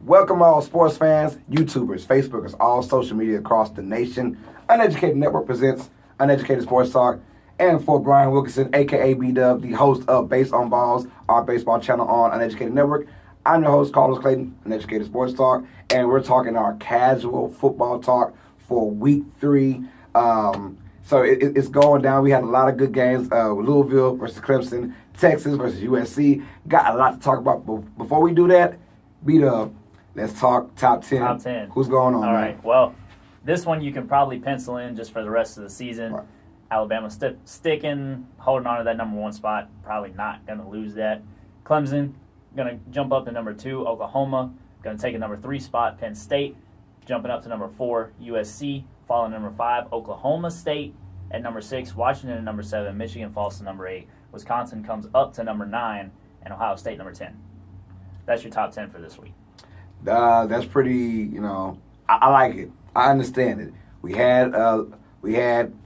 Welcome all sports fans, YouTubers, Facebookers, all social media across the nation. Uneducated Network presents Uneducated Sports Talk. And for Brian Wilkerson, a.k.a. B-Dub, the host of Base on Balls, our baseball channel on Uneducated Network, I'm your host, Carlos Clayton, Uneducated Sports Talk, and we're talking our casual football talk for Week 3. So it's going down. We had a lot of good games. Louisville versus Clemson, Texas versus USC. Got a lot to talk about. But before we do that, B-Dub, let's talk top 10. Top 10. Who's going on? All right. Well, this one you can probably pencil in just for the rest of the season. Right. Alabama sticking, holding on to that number 1 spot. Probably not going to lose that. Clemson going to jump up to number 2. Oklahoma going to take a number 3 spot. Penn State jumping up to number 4. USC following number 5. Oklahoma State at number 6. Washington at number 7. Michigan falls to number 8. Wisconsin comes up to number 9. And Ohio State number 10. That's your top 10 for this week. That's pretty, I like it. I understand it. We had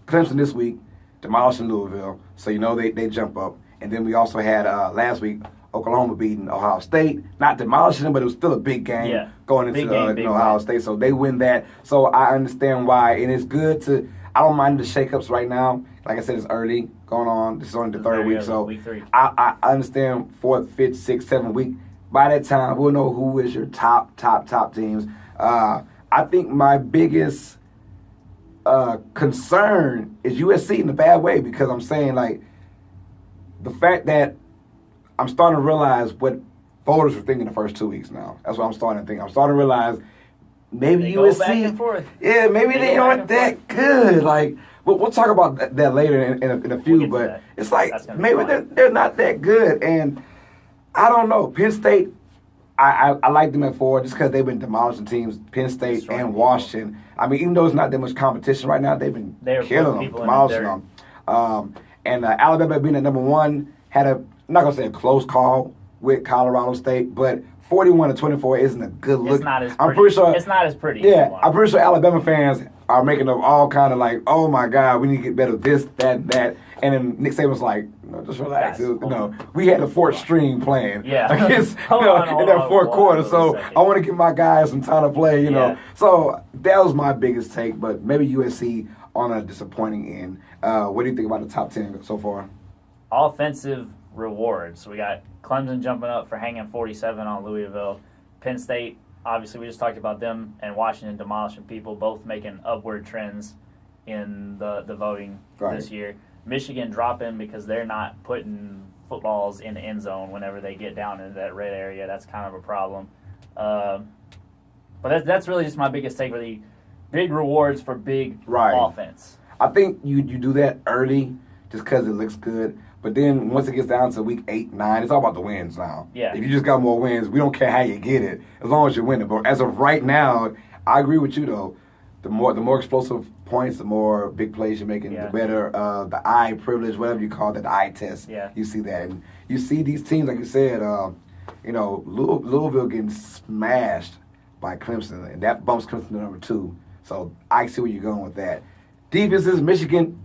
Clemson this week, demolishing Louisville, so they jump up. And then we also had last week Oklahoma beating Ohio State, not demolishing them, but it was still a big game going into Ohio State. So they win that. So I understand why, and it's good to. I don't mind the shakeups right now. Like I said, it's early going on. This is only the third week, so week 3. I understand 4th, 5th, 6th, 7th week. By that time, we'll know who is your top teams. I think my biggest concern is USC in a bad way, because I'm saying, like, the fact that I'm starting to realize what voters were thinking the first 2 weeks now. That's what I'm starting to think. I'm starting to realize maybe they USC. Go back and forth. Yeah, maybe they aren't that good. Like, we'll talk about that later in a few, but it's like maybe they're not that good. And I don't know. Penn State, I like them at 4 just because they've been demolishing teams. Penn State and Washington. I mean, even though it's not that much competition right now, they've been killing them, demolishing them. And Alabama being at number 1 had I'm not going to say a close call with Colorado State, but 41-24 isn't a good look. It's not as pretty. I'm pretty sure, it's not as pretty. Yeah, I'm pretty sure Alabama fans are making up all kind of like, oh my God, we need to get better at this, that, and that. And then Nick Saban's like, just relax. We had the 4th string playing against, in that 4th quarter. So I want to give my guys some time to play, So that was my biggest take, but maybe USC on a disappointing end. What do you think about the top 10 so far? Offensive rewards. So we got Clemson jumping up for hanging 47 on Louisville. Penn State, obviously we just talked about them, and Washington demolishing people, both making upward trends in the voting this year. Michigan dropping because they're not putting footballs in the end zone whenever they get down into that red area. That's kind of a problem. But that's really just my biggest take for the big rewards for big offense. I think you do that early just because it looks good. But then once it gets down to week 8, 9, it's all about the wins now. Yeah. If you just got more wins, we don't care how you get it, as long as you're winning. But as of right now, I agree with you though. The more explosive points, the more big plays you're making, the better the eye privilege, whatever you call that, the eye test. Yeah. You see that, and you see these teams, like you said, Louisville getting smashed by Clemson, and that bumps Clemson to number 2. So I see where you're going with that. Defenses, Michigan.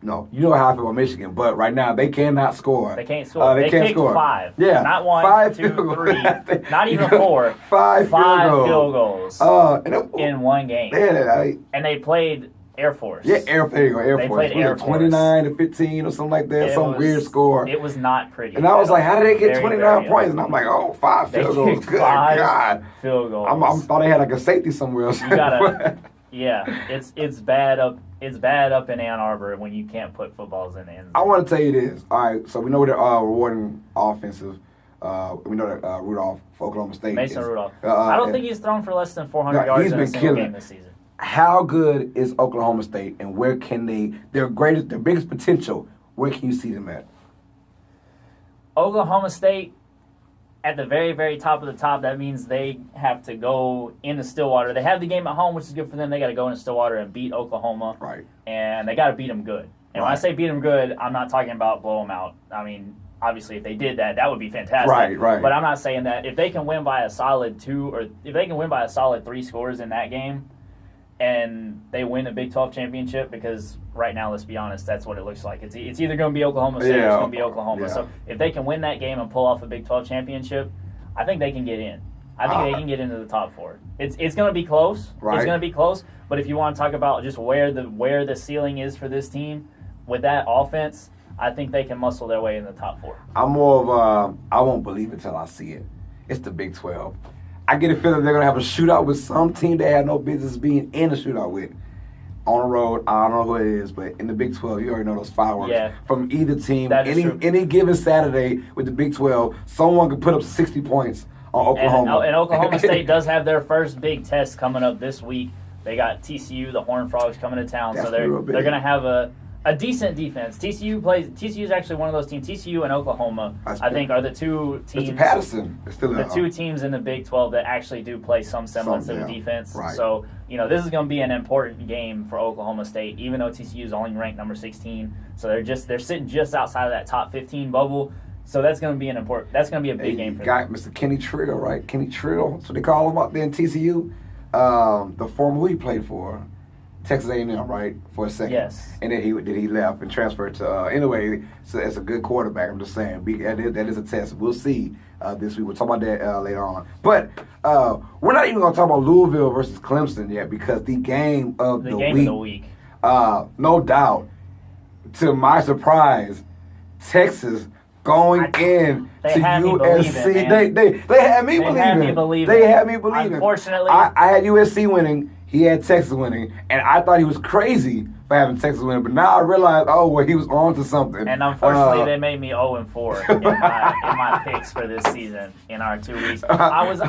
You know how I feel about Michigan, but right now they cannot score. They can't score. They can't score. 5. Yeah, not 1, 5 2, field 3, not even 4. 5 field goals in one game. And they played Air Force. Yeah, Air Force. They played Air Force. 29-15 or something like that. Weird score. It was not pretty. And I was like, how did they get 29 points? And I'm like, 5 field goals. Good God. Field goals. I thought they had like a safety somewhere else. You gotta. Yeah, it's bad up. It's bad up in Ann Arbor when you can't put footballs in the end zone. I want to tell you this. All right, so we know they're rewarding offensive. We know that Rudolph for Oklahoma State. Mason Rudolph. I don't think he's thrown for less than 400 yards in a single game this season. How good is Oklahoma State, and where can their biggest potential? Where can you see them at? Oklahoma State. At the very, very top of the top, that means they have to go into Stillwater. They have the game at home, which is good for them. They got to go into Stillwater and beat Oklahoma. Right. And they got to beat them good. And when I say beat them good, I'm not talking about blow them out. I mean, obviously, if they did that, that would be fantastic. Right. But I'm not saying that. If they can win by a solid 2, or if they can win by a solid 3 scores in that game, and they win the Big 12 championship, because right now, let's be honest, that's what it looks like. It's either going to be Oklahoma State or it's going to be Oklahoma. Yeah. So if they can win that game and pull off a Big 12 championship, I think they can get in. I think they can get into the top 4. It's going to be close. Right. It's going to be close. But if you want to talk about just where the ceiling is for this team with that offense, I think they can muscle their way in the top 4. I'm more of I won't believe it till I see it. It's the Big 12. I get a feeling they're going to have a shootout with some team they had no business being in a shootout with. On the road, I don't know who it is, but in the Big 12, you already know those fireworks from either team. Any given Saturday with the Big 12, someone could put up 60 points on Oklahoma. And Oklahoma State does have their first big test coming up this week. They got TCU, the Horned Frogs, coming to town, so they're going to have a decent defense. TCU is actually one of those teams. TCU and Oklahoma, I think, are the two teams. Mr. Patterson is still the two teams in the Big 12 that actually do play some semblance of a defense. Right. So, this is going to be an important game for Oklahoma State, even though TCU is only ranked number 16. So they're sitting just outside of that top 15 bubble. So that's going to be a big game for them. Mr. Kenny Trill, right? Kenny Trill, that's what they call him out there in TCU. The former who he played for. Texas A&M, right, for a second. Yes. And then he left and transferred to anyway. So it's a good quarterback. I'm just saying that is a test. We'll see this week. We'll talk about that later on. But we're not even going to talk about Louisville versus Clemson yet because the game of the week. No doubt. To my surprise, Texas going in to USC. They had me believing. They had me believing. Unfortunately, I had USC winning. He had Texas winning, and I thought he was crazy for having Texas winning. But now I realize, he was on to something. And unfortunately, they made me 0-4 in my picks for this season in our 2 weeks. I was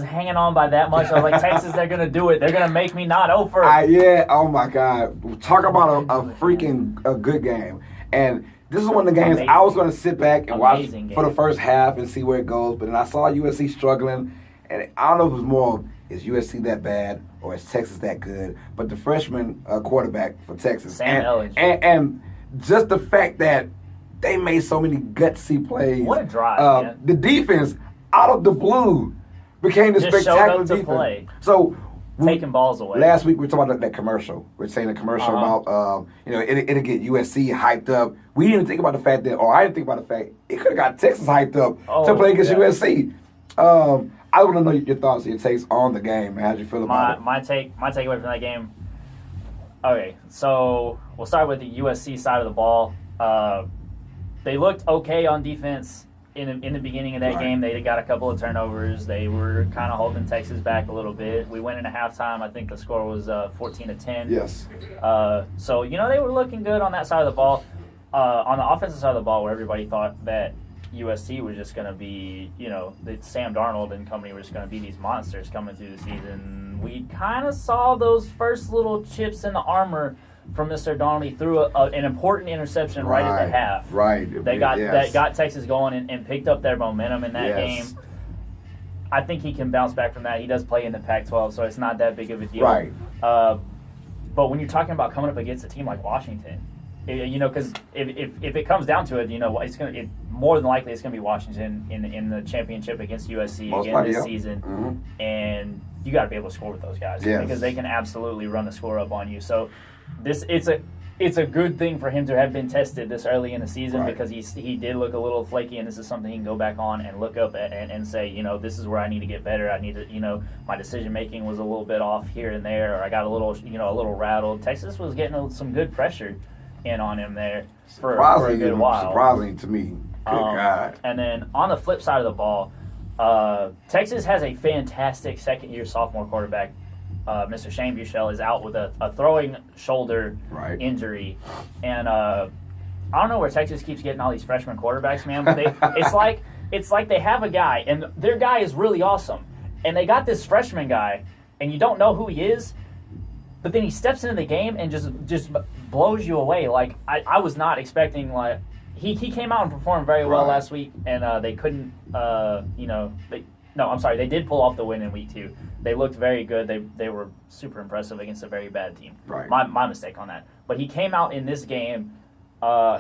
hanging on by that much. I was like, Texas, they're gonna do it. They're gonna make me not 0-4. Oh my God! Talk about a good game. And this is one of the games I was going to sit back and watch for the first half and see where it goes. But then I saw USC struggling, and I don't know if it was more. Is USC that bad or is Texas that good? But the freshman quarterback for Texas, Sam Ellinger, and just the fact that they made so many gutsy plays. What a drive, man. The defense, out of the blue, became the spectacular defense. Play. So taking balls away. Last week we were talking about that commercial. We were saying a commercial about it'll get USC hyped up. We didn't even think about the fact that, or I didn't think about the fact it could have got Texas hyped up to play against USC. I want to know your thoughts and your takes on the game. How'd you feel about it? My takeaway from that game. Okay, so we'll start with the USC side of the ball. They looked okay on defense in the beginning of that game. They got a couple of turnovers. They were kind of holding Texas back a little bit. We went into halftime. I think the score was 14-10. Yes. So they were looking good on that side of the ball. On the offensive side of the ball, where everybody thought that USC was just going to be, that Sam Darnold and company were just going to be these monsters coming through the season. We kind of saw those first little chips in the armor from Mr. Darnold. He threw an important interception right at the half. Right. That got Texas going and picked up their momentum in that game. I think he can bounce back from that. He does play in the Pac-12, so it's not that big of a deal. Right. But when you're talking about coming up against a team like Washington, because if it comes down to it, more than likely it's going to be Washington in the championship against USC this season, and you got to be able to score with those guys because they can absolutely run the score up on you. So it's a good thing for him to have been tested this early in the season because he did look a little flaky, and this is something he can go back on and look up at and say, this is where I need to get better. I need to, my decision making was a little bit off here and there, or I got a little rattled. Texas was getting some good pressure in on him there for a good while. Surprising to me. Good God. And then on the flip side of the ball, Texas has a fantastic second-year sophomore quarterback. Mr. Shane Buechele is out with a throwing shoulder injury. And I don't know where Texas keeps getting all these freshman quarterbacks, man. But it's like they have a guy, and their guy is really awesome. And they got this freshman guy, and you don't know who he is, but then he steps into the game and just blows you away. Like, I was not expecting, like, he came out and performed very well last week, and they couldn't, they did pull off the win in week 2. They looked very good. They were super impressive against a very bad team. Right. My mistake on that. But he came out in this game.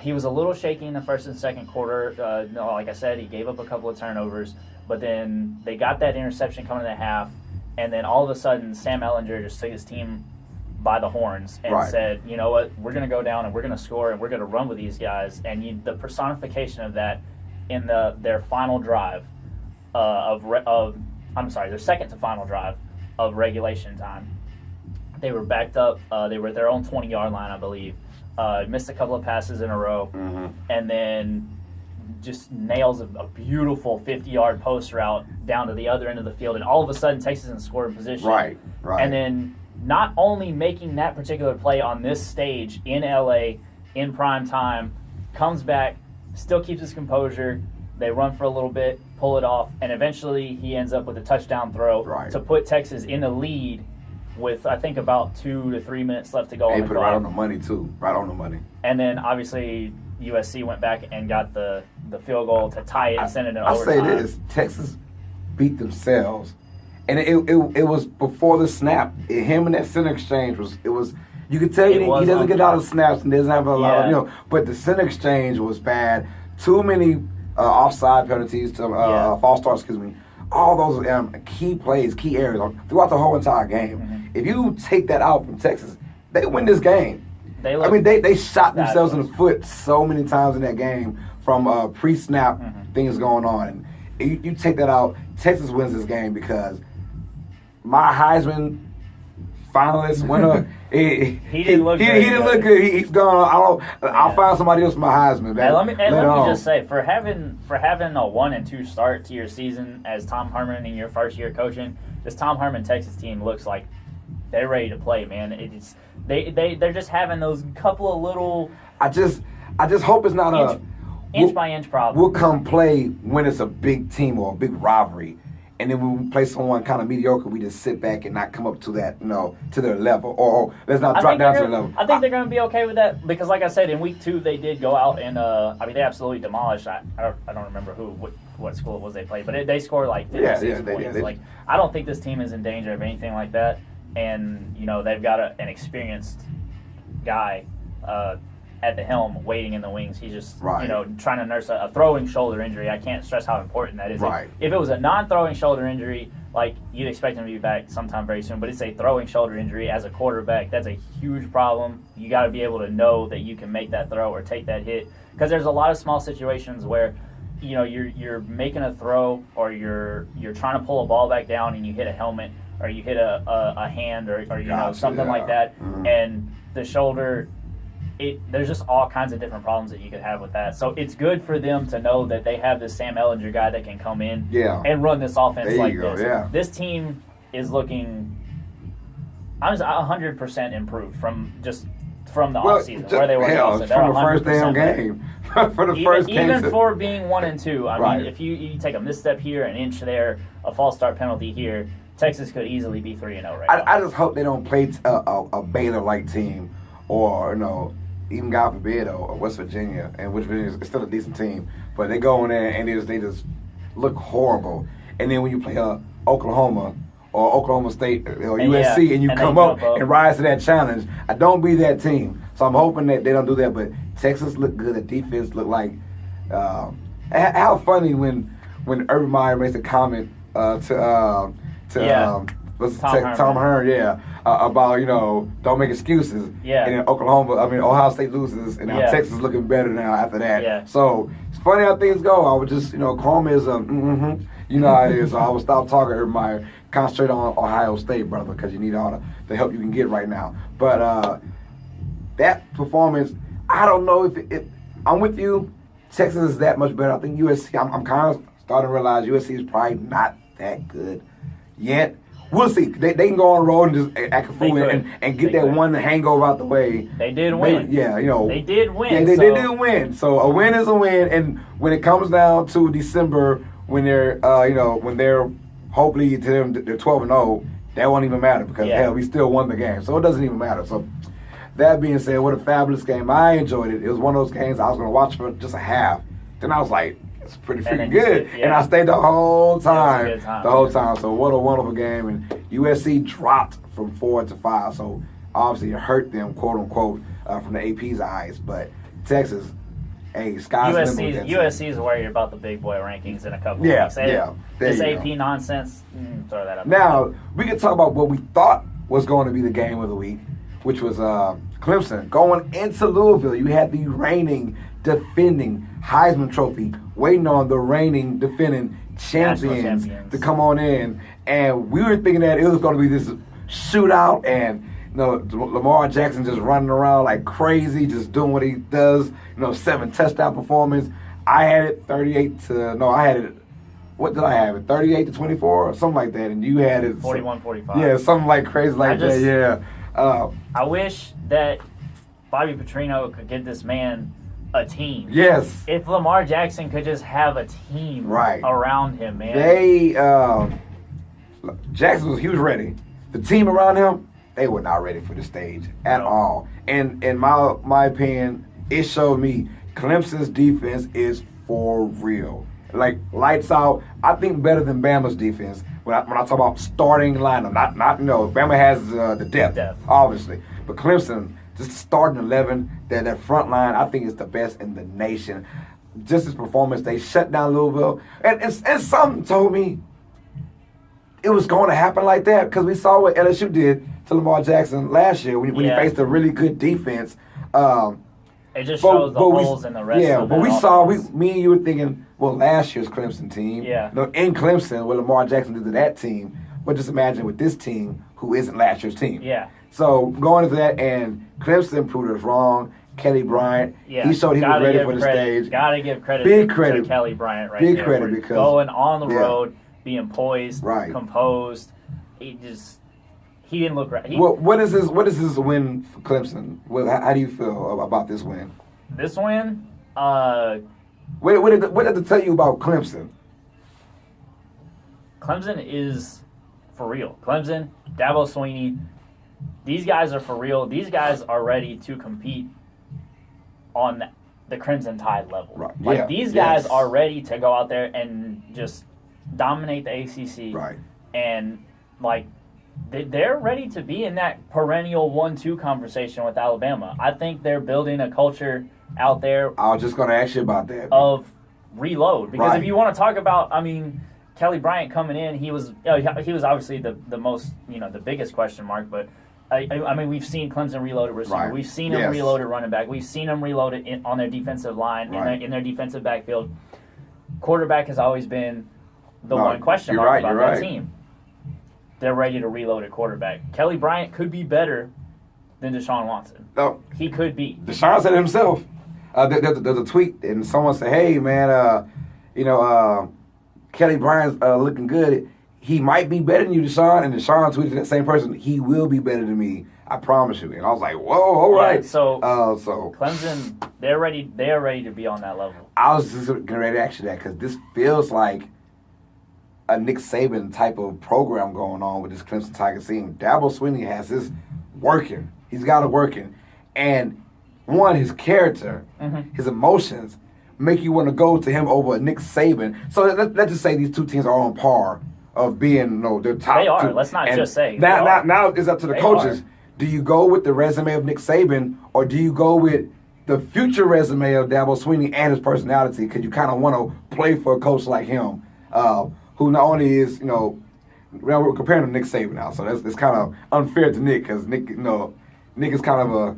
He was a little shaky in the first and second quarter. Like I said, he gave up a couple of turnovers, but then they got that interception coming in the half, and then all of a sudden Sam Ellinger just took his team by the horns and said, you know what, we're going to go down and we're going to score and we're going to run with these guys. And the personification of that in their final drive, their second to final drive of regulation time. They were backed up. They were at their own 20-yard line, I believe. Missed a couple of passes in a row, and then just nails a beautiful 50-yard post route down to the other end of the field. And all of a sudden, Texas is in scoring position. Right. And then not only making that particular play on this stage in LA in prime time, comes back, still keeps his composure. They run for a little bit, pull it off, and eventually he ends up with a touchdown throw to put Texas in the lead with, I think, about 2 to 3 minutes left to go on the clock. They put it right on the money, too. Right on the money. And then, obviously, USC went back and got the field goal to tie it and send it in overtime. I'll say this. Texas beat themselves. And it was before the snap. Him and that center exchange was you could tell he doesn't get a lot of snaps and doesn't have a lot of, but the center exchange was bad. Too many offside penalties, false starts, all those key plays, key areas throughout the whole entire game. If you take that out from Texas, they win this game. They shot themselves in the foot so many times in that game from pre-snap things going on. And you take that out, Texas wins this game because my Heisman finalist winner, he didn't look good. He didn't look good. He's gone. I'll find somebody else for my Heisman. Let me just say, for having a 1-2 start to your season as Tom Herman in your first year coaching, this Tom Herman Texas team looks like they're ready to play, man. They're just having those couple of little. I just hope it's not inch by inch problem. We'll come play when it's a big team or a big rivalry. And then when we play someone kind of mediocre, we just sit back and not come up to that, to their level. Or let's not drop down to their level. I think they're going to be okay with that because, like I said, in week 2 they did go out and they absolutely demolished. I don't remember what school it was they played, but they scored like 56 points. Like I don't think this team is in danger of anything like that. And they've got an experienced guy at the helm, waiting in the wings. He's just trying to nurse a throwing shoulder injury. I can't stress how important that is. Right. If it was a non-throwing shoulder injury, like you'd expect him to be back sometime very soon, but it's a throwing shoulder injury as a quarterback. That's a huge problem. You got to be able to know that you can make that throw or take that hit because there's a lot of small situations where you're making a throw or you're trying to pull a ball back down and you hit a helmet or you hit a hand or something like that, and the shoulder. There's just all kinds of different problems that you could have with that. So it's good for them to know that they have this Sam Ehlinger guy that can come in and run this offense this. Yeah. This team is looking 100% improved from the offseason where they were. From the first damn game. For the first game. Even for being 1-2. I mean, if you take a misstep here, an inch there, a false start penalty here, Texas could easily be 3-0 right now. I just hope they don't play a Baylor-like team or, even God forbid, or West Virginia, and West Virginia is still a decent team, but they go in there and they just look horrible. And then when you play Oklahoma or Oklahoma State or USC and you come up and rise to that challenge, I don't be that team. So I'm hoping that they don't do that. But Texas looked good. The defense looked like how funny when Urban Meyer makes a comment to Tom Herman, about don't make excuses. Yeah. And then Ohio State loses, and now Texas is looking better now after that. Yeah. So it's funny how things go. I would just calm as how it is. So I would stop talking to Urban Meyer, concentrate on Ohio State, brother, because you need all the help you can get right now. But that performance, I don't know if I'm with you. Texas is that much better. I think USC. I'm kind of starting to realize USC is probably not that good yet. We'll see. They can go on the road and just act a fool and get that one hangover out the way. They did win. They did win. Yeah, they did win. So a win is a win. And when it comes down to December, when they're hopefully to them they're 12-0, that won't even matter because we still won the game. So it doesn't even matter. So that being said, what a fabulous game. I enjoyed it. It was one of those games I was going to watch for just a half. Then I was like, it's pretty freaking good. And I stayed the whole time. So what a wonderful game. And USC dropped from 4 to 5. So obviously it hurt them, quote unquote, from the AP's eyes. But Texas, sky's the limit. USC is worried about the big boy rankings in a couple of weeks. This AP nonsense, throw that up. Now, we can talk about what we thought was going to be the game of the week, which was Clemson going into Louisville. You had the reigning, defending Heisman Trophy waiting on the reigning, defending champions to come on in, and we were thinking that it was going to be this shootout, and Lamar Jackson just running around like crazy, just doing what he does. 7 touchdown performance. I had it 38-24 or something like that, and you had it 41-45. Yeah, something like crazy like that. Yeah. I wish that Bobby Petrino could get this man a team. Yes. If Lamar Jackson could just have a team around him, man. Jackson he was ready. The team around him, they were not ready for the stage at all. And in my opinion, it showed me Clemson's defense is for real. Like lights out. I think better than Bama's defense. When I talk about starting lineup, not Bama has the depth, obviously, but Clemson, just the starting 11, that front line, I think is the best in the nation. Just his performance, they shut down Louisville, and something told me it was going to happen like that because we saw what LSU did to Lamar Jackson last year when he faced a really good defense. It just shows the holes in the rest of Yeah, but offense. me and you were thinking, well, last year's Clemson team. Yeah. In Clemson, what Lamar Jackson did to that team, but just imagine with this team who isn't last year's team. Yeah. So going into that, and Clemson proved us wrong. Kelly Bryant, he showed he was ready for the stage. Gotta give credit to Kelly Bryant right Big there. credit because going on the road, being poised, composed. He didn't look right. What is this win for Clemson? How do you feel about this win? This win? What did it tell you about Clemson? Clemson is for real. Clemson, Dabo Swinney, these guys are for real. These guys are ready to compete on the Crimson Tide level. Right. These guys are ready to go out there and just dominate the ACC. Right. And, they're ready to be in that perennial 1-2 conversation with Alabama. I think they're building a culture out there. I was just going to ask you about that. Of reload. Because if you want to talk about, Kelly Bryant coming in, he was obviously the most, the biggest question mark, but we've seen Clemson reloaded receiver. Right. We've seen him reloaded running back. We've seen him reloaded on their defensive line, in their defensive backfield. Quarterback has always been the one question mark about that team. They're ready to reload at quarterback. Kelly Bryant could be better than Deshaun Watson. No, he could be. Deshaun said it himself. There's a tweet, and someone said, "Hey, man, Kelly Bryant's looking good. He might be better than you, Deshaun." And Deshaun tweeted to that same person, "He will be better than me. I promise you." And I was like, "Whoa, all right." So Clemson, they are ready to be on that level. I was just getting ready to ask you that because this feels like a Nick Saban type of program going on with this Clemson Tigers team. Dabo Swinney has this working. He's got it working. And one, his character, his emotions make you want to go to him over Nick Saban. So let's just say these two teams are on par of being, they're top. They are. Two. Let's not just say. Now it's up to the coaches. Do you go with the resume of Nick Saban or do you go with the future resume of Dabo Swinney and his personality? Because you kind of want to play for a coach like him. Who not only is, we're comparing to Nick Saban now, so it's kind of unfair to Nick because Nick is kind of a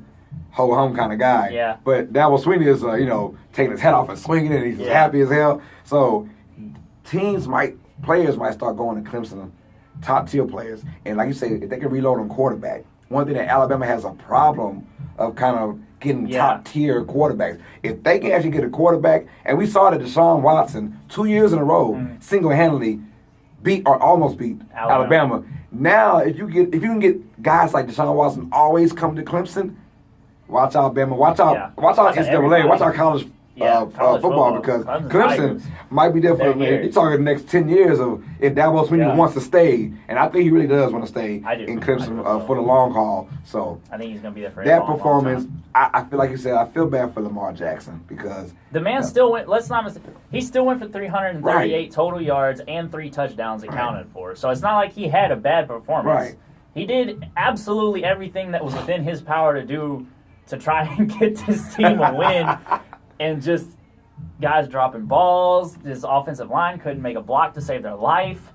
ho-hum kind of guy. Yeah. But Dabo Swinney is, taking his head off and swinging it, and he's happy as hell. So players might start going to Clemson, top-tier players. And like you say, if they can reload on quarterback, one thing that Alabama has a problem of kind of getting top-tier quarterbacks. If they can actually get a quarterback, and we saw that Deshaun Watson 2 years in a row single-handedly beat or almost beat Alabama. Now, if you can get guys like Deshaun Watson always come to Clemson, watch Alabama, watch out NCAA, watch out college football because Clemson might be there for you're talking the next 10 years of if Dabo Swinney wants to stay, and I think he really does want to stay in Clemson for the long haul. So I think he's going to be there for that performance. I feel like you said, I feel bad for Lamar Jackson because the man still went. Let's not mistake. He still went for 338 total yards and 3 touchdowns accounted for. So it's not like he had a bad performance. Right. He did absolutely everything that was within his power to do to try and get this team a win. And just guys dropping balls. This offensive line couldn't make a block to save their life.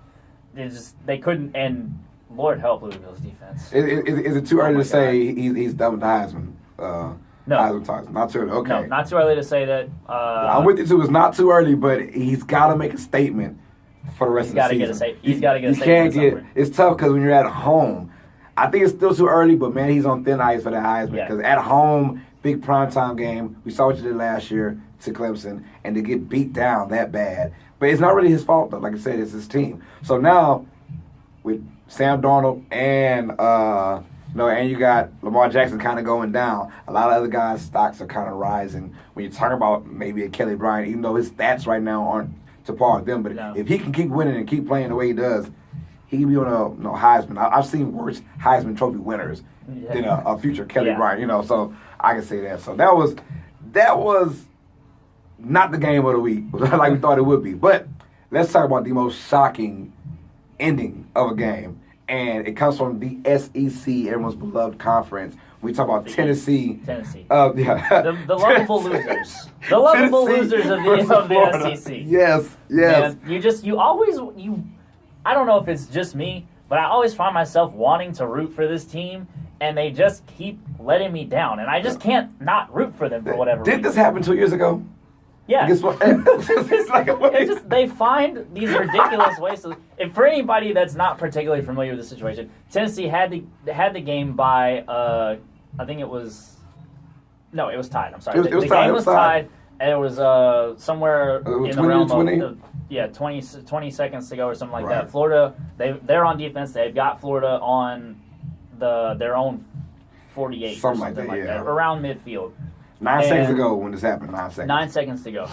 They couldn't. And Lord help Louisville's defense. Is it too early to say he's done with the Heisman? No. Heisman, not too early. Okay. No, not too early to say that. I'm with you too. It's not too early, but he's got to make a statement for the rest of the season. He's got to get a safety. You can't get. Somewhere. It's tough because when you're at home, I think it's still too early. But man, he's on thin ice for the Heisman because at home, big primetime game. We saw what you did last year to Clemson, and to get beat down that bad. But it's not really his fault though. Like I said, it's his team. So now with Sam Darnold and and you got Lamar Jackson kind of going down. A lot of other guys' stocks are kind of rising. When you talk about maybe a Kelly Bryant, even though his stats right now aren't to par with them, but if he can keep winning and keep playing the way he does, he can be on a Heisman. I've seen worse Heisman Trophy winners than a future Kelly Bryant. So I can say that. So that was not the game of the week like we thought it would be. But let's talk about the most shocking ending of a game. And it comes from the SEC, everyone's beloved conference. We talk about Tennessee. The lovable losers. The lovable losers of the SEC. Yes. Man, I don't know if it's just me, but I always find myself wanting to root for this team, and they just keep letting me down. And I just can't not root for them for whatever reason. Did this happen 2 years ago? Yeah. Guess what? They find these ridiculous ways to. And for anybody that's not particularly familiar with the situation, Tennessee had the game by I think it was tied. I'm sorry. The game was tied, and it was somewhere in the realm of 20 seconds to go or something like that. Florida, they're on defense. They've got Florida on their own 48 something like that, around midfield. 9 seconds ago when this happened. 9 seconds. 9 seconds to go.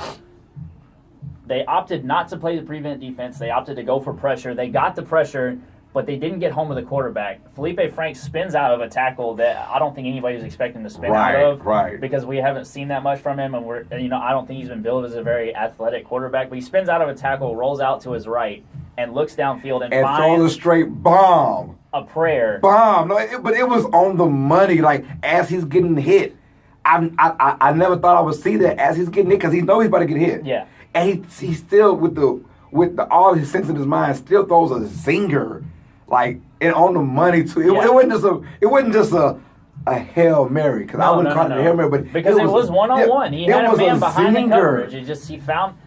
They opted not to play the prevent defense. They opted to go for pressure. They got the pressure, but they didn't get home with the quarterback. Felipe Franks spins out of a tackle that I don't think anybody was expecting to spin out of, because we haven't seen that much from him, and I don't think he's been billed as a very athletic quarterback. But he spins out of a tackle, rolls out to his right, and looks downfield and finds throws a straight bomb. A prayer. Bomb. No, but it was on the money. Like as he's getting hit. I never thought I would see that as he's getting hit because he knows he's about to get hit. Yeah. And he still with all his sense in his mind still throws a zinger, like and on the money too. It wasn't just a Hail Mary because I wouldn't call it a Hail Mary, but because it was one-on-one. He had a man behind the coverage. It just he found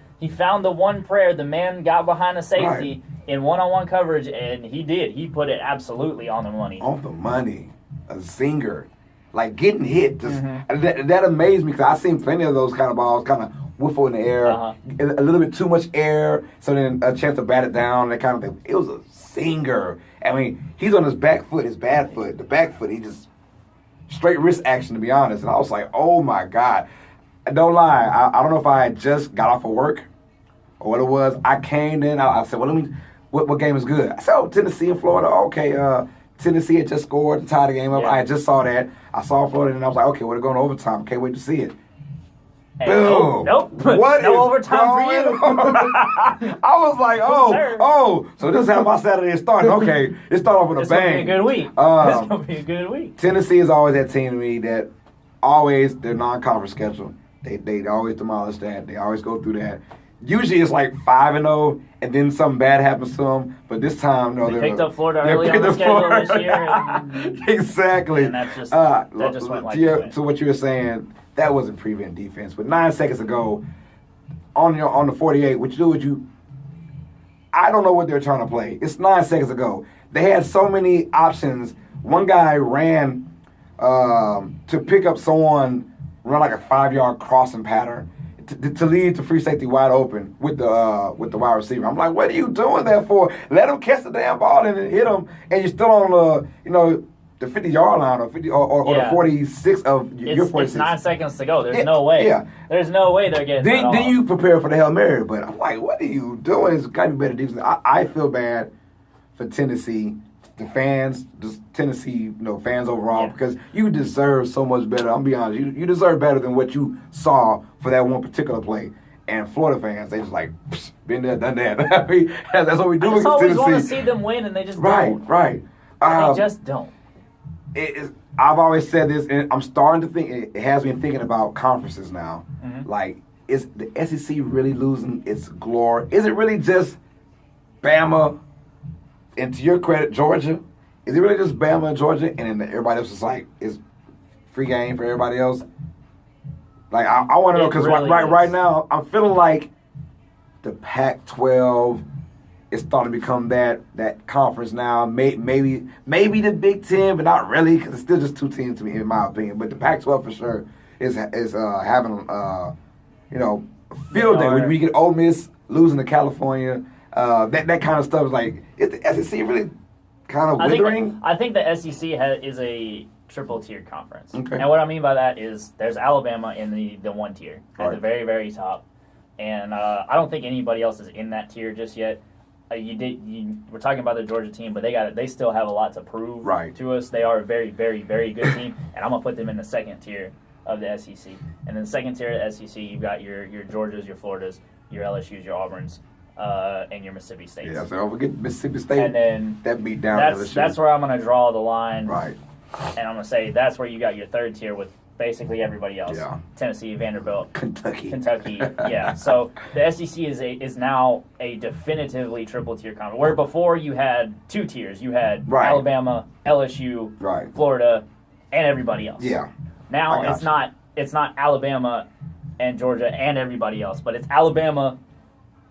the one prayer. The man got behind the safety in one-on-one coverage, and he did. He put it absolutely on the money. On the money, a zinger. Like getting hit, that amazed me because I've seen plenty of those kind of balls kind of whiffle in the air, a little bit too much air, so then a chance to bat it down, that kind of thing. It was a zinger. I mean, he's on his back foot, his bad foot, the back foot. He just straight wrist action, to be honest. And I was like, oh my God. Don't lie. I don't know if I had just got off of work or what it was. I came in. I said, well, what game is good? I said, oh, Tennessee and Florida. Okay, Tennessee had just scored to tie the game up. Yeah. I just saw that. I saw Florida, and I was like, okay, we're going to overtime. Can't wait to see it. Hey, boom. Nope. No overtime for you. I was like, so this is how my Saturday is starting. Okay, it started off with a bang. It's going to be a good week. Tennessee is always that team to me that always, their non-conference schedule, they always demolish that. They always go through that. Usually it's like 5-0, and then something bad happens to them. But this time, they picked up Florida early on the schedule this year. Exactly. And that just went like that. So what you were saying, that wasn't prevent defense. But 9 seconds ago, on the 48, what you do? I don't know what they're trying to play. It's 9 seconds ago. They had so many options. One guy ran to pick up someone, run like a 5-yard crossing pattern. To lead to free safety wide open with the wide receiver. I'm like, what are you doing that for? Let him catch the damn ball and then hit him, and you're still on the 50-yard line or the 46 of your 46. It's 9 seconds to go. There's no way. Yeah. There's no way they're getting that off. Then you prepare for the Hail Mary, but I'm like, what are you doing? It's got to be better defense. I feel bad for Tennessee. The fans, just Tennessee, fans overall, because you deserve so much better. I'm be honest, you deserve better than what you saw for that one particular play. And Florida fans, they just like, been there, done that. I mean, that's what we do against Tennessee. I just always want to see them win, and they just don't. Right. They just don't. I've always said this, and I'm starting to think, it has me thinking about conferences now. Mm-hmm. Like, is the SEC really losing its glory? Is it really just Bama? And to your credit, Georgia, is it really just Bama and Georgia, and then everybody else is like, is free game for everybody else? Like, I want to know, because right now, I'm feeling like the Pac-12 it's starting to become that conference now. Maybe the Big Ten, but not really, because it's still just two teams to me, in my opinion. But the Pac-12 for sure is having field day when you get Ole Miss losing to California. That kind of stuff is like, is the SEC really kind of withering? I think the SEC is a triple-tiered conference. Okay. And what I mean by that is there's Alabama in the one tier at the very, very top. And I don't think anybody else is in that tier just yet. We're talking about the Georgia team, but they still have a lot to prove to us. They are a very, very, very good team, and I'm going to put them in the second tier of the SEC. And then the second tier of the SEC, you've got your Georgias, your Floridas, your LSUs, your Auburns, and your Mississippi States. Yeah, so don't forget Mississippi State. And then that beat down LSU. That's where I'm going to draw the line. Right. And I'm going to say that's where you got your third tier with basically everybody else. Yeah. Tennessee, Vanderbilt, Kentucky. Yeah. So the SEC is now a definitively triple tier conference. Where before you had two tiers. You had Alabama, LSU, Florida, and everybody else. Yeah. Now it's not Alabama and Georgia and everybody else, but it's Alabama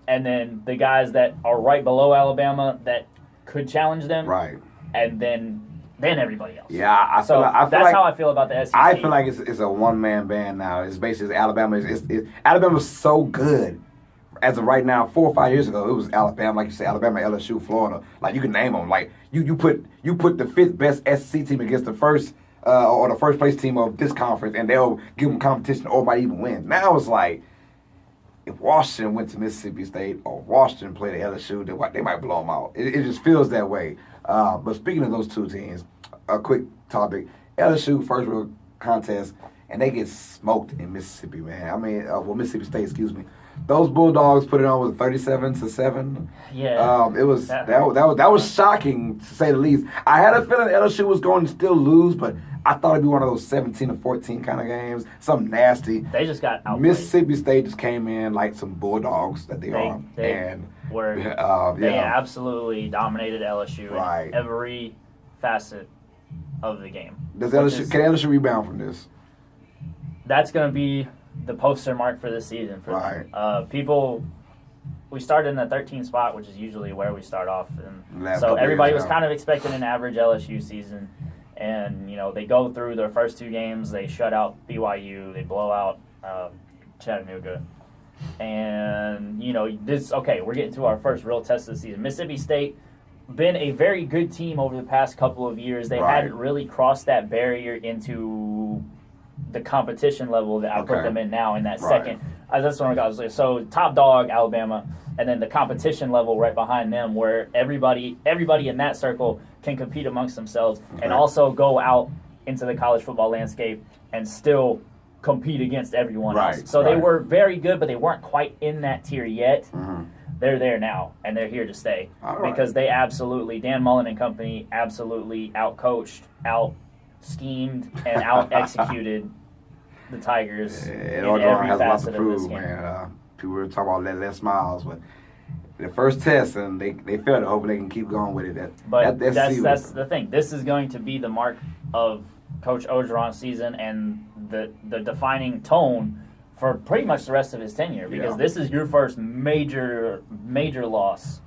and then the guys that are right below Alabama that could challenge them. Right. And then everybody else. Yeah, I feel that's how I feel about the SEC. I feel like it's a one-man band now. It's basically Alabama. Alabama's so good. As of right now, 4 or 5 years ago, it was Alabama, like you said, Alabama, LSU, Florida. Like, you can name them. Like, you put the fifth best SEC team against the first or the first place team of this conference, and they'll give them competition or might even win. Now it's like, if Washington went to Mississippi State or Washington played at LSU, they might blow them out. It just feels that way. But speaking of those two teams, a quick topic: LSU first real contest, and they get smoked in Mississippi, man. I mean, Mississippi State, excuse me. Those Bulldogs put it on with 37-7. Yeah, it was that was shocking to say the least. I had a feeling LSU was going to still lose, but I thought it'd be one of those 17-14 kind of games, something nasty. They just got outplayed. Mississippi State just came in like some Bulldogs that they are, they absolutely dominated LSU in every facet of the game. Can LSU rebound from this? That's going to be the poster mark for this season for them. We started in the 13th spot, which is usually where we start off, and so everybody was kind of expecting an average LSU season. And they go through their first two games, they shut out BYU, they blow out Chattanooga, and we're getting to our first real test of the season. Mississippi State been a very good team over the past couple of years. They hadn't really crossed that barrier into the competition level that I put them in now in that second. That's what I was. So top dog Alabama, and then the competition level right behind them, where everybody in that circle can compete amongst themselves and also go out into the college football landscape and still compete against everyone else. So they were very good, but they weren't quite in that tier yet. Mm-hmm. They're there now, and they're here to stay because they Dan Mullen and company absolutely out-coached, out-schemed, and out-executed the Tigers in every facet of this game. Man. People were talking about Les Miles, but the first test, and they failed it. Hopefully they can keep going with it. That's the thing. This is going to be the mark of Coach Orgeron's season and the defining tone for pretty much the rest of his tenure, because this is your first major loss.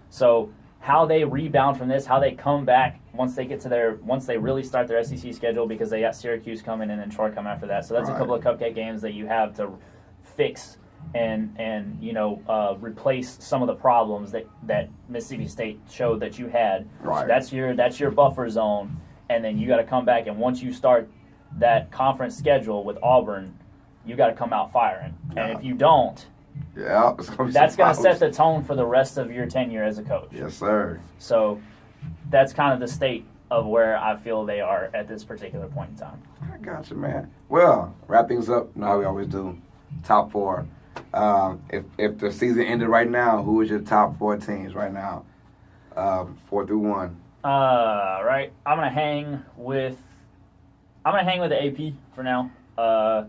So how they rebound from this, how they come back once they really start their SEC schedule, because they got Syracuse coming in and Troy coming after that. So that's a couple of cupcake games that you have to fix and replace some of the problems that Mississippi State showed that you had. Right. So that's your buffer zone, and then you got to come back, and once you start that conference schedule with Auburn, you got to come out firing. And if you don't, that's going to set the tone for the rest of your tenure as a coach. Yes, sir. So that's kind of the state of where I feel they are at this particular point in time. I got you, man. Well, wrap things up. How we always do. Top four. If the season ended right now, who is your top four teams right now? 4 through 1. Right. I'm gonna hang with the AP for now. Bama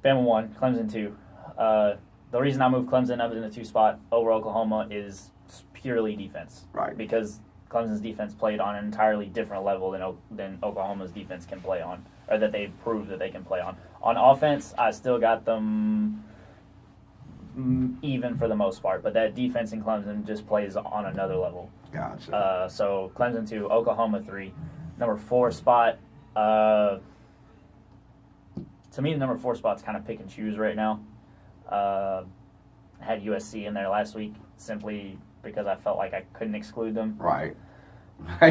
1, Clemson 2. The reason I moved Clemson up in the 2 spot over Oklahoma is purely defense. Right. Because Clemson's defense played on an entirely different level than Oklahoma's defense can play on, or that they've proved that they can play on. On offense, I still got them even for the most part, but that defense in Clemson just plays on another level. Gotcha. So Clemson 2, Oklahoma 3. Number 4 spot. To me, the number 4 spot's kind of pick and choose right now. Had USC in there last week simply because I felt like I couldn't exclude them. Right.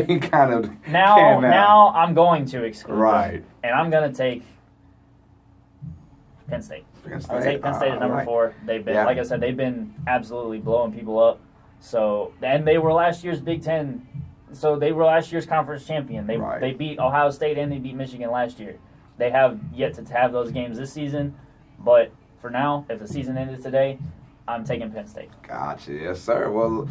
You kind of now I'm going to exclude right. them, and I'm going to take Penn State. I'm going to take Penn State at number 4. They've been, like I said, they've been absolutely blowing people up. So, and they were last year's Big Ten. So they were last year's conference champion. They beat Ohio State and they beat Michigan last year. They have yet to have those games this season, but for now, if the season ended today, I'm taking Penn State. Gotcha. Yes, sir. Well,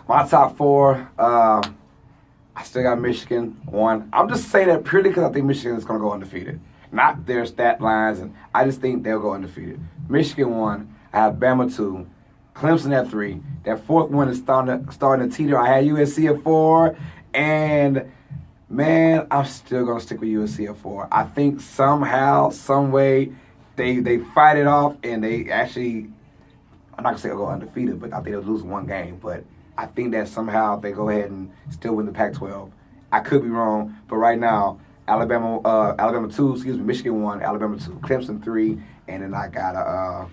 my top 4, I still got Michigan 1. I'm just saying that purely because I think Michigan is going to go undefeated. Not their stat lines, and I just think they'll go undefeated. Michigan 1. I have Bama 2. Clemson at 3. That 4th one is starting to teeter. I had USC at 4. And, man, I'm still going to stick with USC at 4. I think somehow, some way, they fight it off, and they actually, I'm not going to say they'll go undefeated, but I think they'll lose one game. But I think that somehow they go ahead and still win the Pac-12. I could be wrong, but right now, Alabama 2, Michigan 1, Alabama 2, Clemson 3, and then I got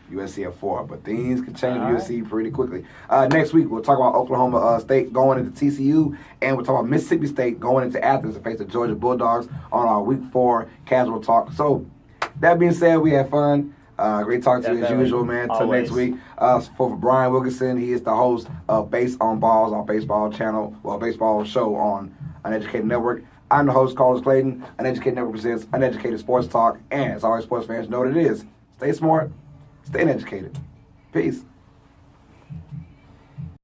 USC at 4. But things can change with USC pretty quickly. Next week, we'll talk about Oklahoma State going into TCU, and we'll talk about Mississippi State going into Athens to face the Georgia Bulldogs on our Week 4 casual talk. So, that being said, we had fun. Great talking to you as usual, man. Till next week. For Brian Wilkerson, he is the host of Base on Balls, our baseball channel, baseball show on Uneducated Network. I'm the host, Carlos Clayton. Uneducated Network presents Uneducated Sports Talk. And as always, sports fans know what it is. Stay smart, stay uneducated. Peace.